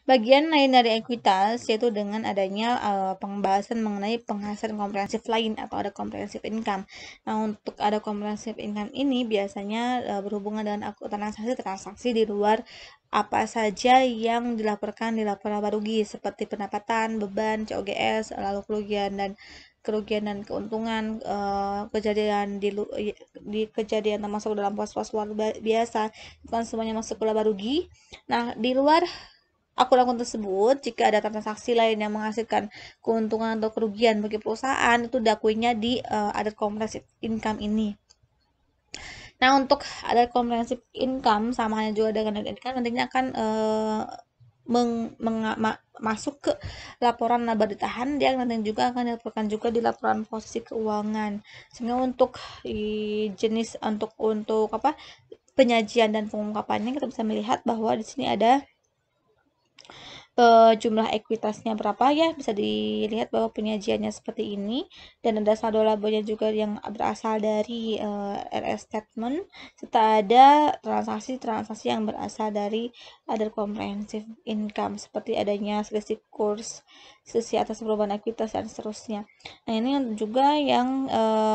Bagian lain dari ekuitas yaitu dengan adanya pembahasan mengenai penghasilan komprehensif lain atau ada comprehensive income. Nah, untuk ada comprehensive income ini biasanya berhubungan dengan transaksi-transaksi di luar apa saja yang dilaporkan di laporan laba rugi seperti pendapatan, beban, COGS, lalu kerugian dan keuntungan, kejadian di kejadian termasuk dalam pos-pos luar biasa, bukan semuanya masuk ke laba rugi. Nah, di luar akun-akun tersebut, jika ada transaksi lain yang menghasilkan keuntungan atau kerugian bagi perusahaan, itu diakuinya di adat comprehensive income ini. Nah, untuk adat comprehensive income sama halnya juga dengan adat income nantinya akan masuk ke laporan laba ditahan, dia nanti juga akan dilaporkan juga di laporan posisi keuangan. Sehingga untuk jenis untuk apa penyajian dan pengungkapannya kita bisa melihat bahwa di sini ada jumlah ekuitasnya berapa ya, bisa dilihat bahwa penyajiannya seperti ini, dan ada saldo labanya juga yang berasal dari RS statement, serta ada transaksi-transaksi yang berasal dari other comprehensive income seperti adanya selisih kurs, selisih atas perubahan ekuitas dan seterusnya. Nah, ini juga yang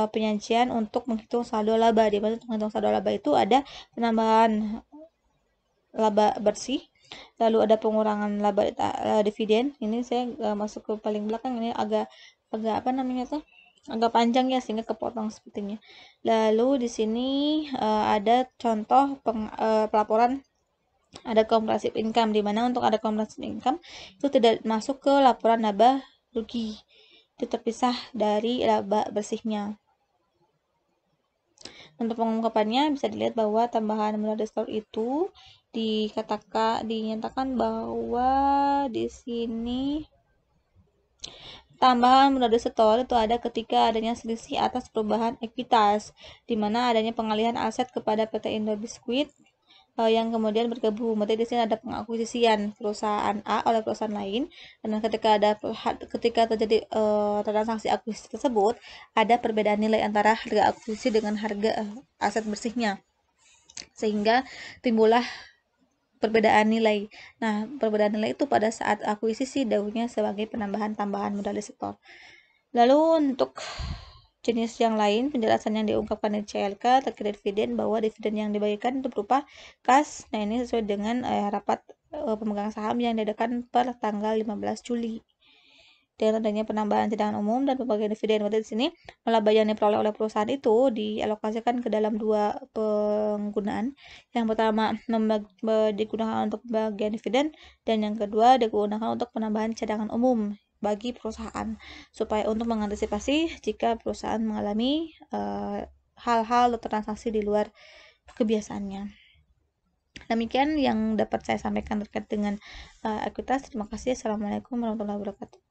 penyajian untuk menghitung saldo laba. Di mana untuk menghitung saldo laba itu ada penambahan laba bersih, lalu ada pengurangan laba dividen. Ini saya masuk ke paling belakang, ini agak apa namanya tuh, agak panjang ya sehingga kepotong sepertinya. Lalu di sini ada contoh pelaporan ada comprehensive income, di mana untuk ada comprehensive income itu tidak masuk ke laporan laba rugi, itu terpisah dari laba bersihnya. Untuk pengungkapannya bisa dilihat bahwa tambahan modal store itu dinyatakan bahwa di sini tambahan modal store itu ada ketika adanya selisih atas perubahan ekuitas, di mana adanya pengalihan aset kepada PT Indo Biskuit yang kemudian bergabung. Berarti di sini ada pengakuisisian perusahaan A oleh perusahaan lain, dan ketika terjadi transaksi akuisisi tersebut, ada perbedaan nilai antara harga akuisisi dengan harga aset bersihnya, sehingga timbullah perbedaan nilai. Nah, perbedaan nilai itu pada saat akuisisi daunnya sebagai tambahan modal di sektor. Lalu untuk jenis yang lain, penjelasan yang diungkapkan di CLK terkait dividen, bahwa dividen yang dibagikan itu berupa kas. Nah, ini sesuai dengan rapat pemegang saham yang diadakan per tanggal 15 Juli. Dengan adanya penambahan cadangan umum dan pembagian dividen, berarti di sini laba yang diperoleh oleh perusahaan itu dialokasikan ke dalam dua penggunaan. Yang pertama digunakan untuk pembagian dividen, dan yang kedua digunakan untuk penambahan cadangan umum bagi perusahaan, supaya untuk mengantisipasi jika perusahaan mengalami hal-hal atau transaksi di luar kebiasaannya. Demikian yang dapat saya sampaikan terkait dengan ekuitas. Terima kasih. Assalamualaikum warahmatullahi wabarakatuh.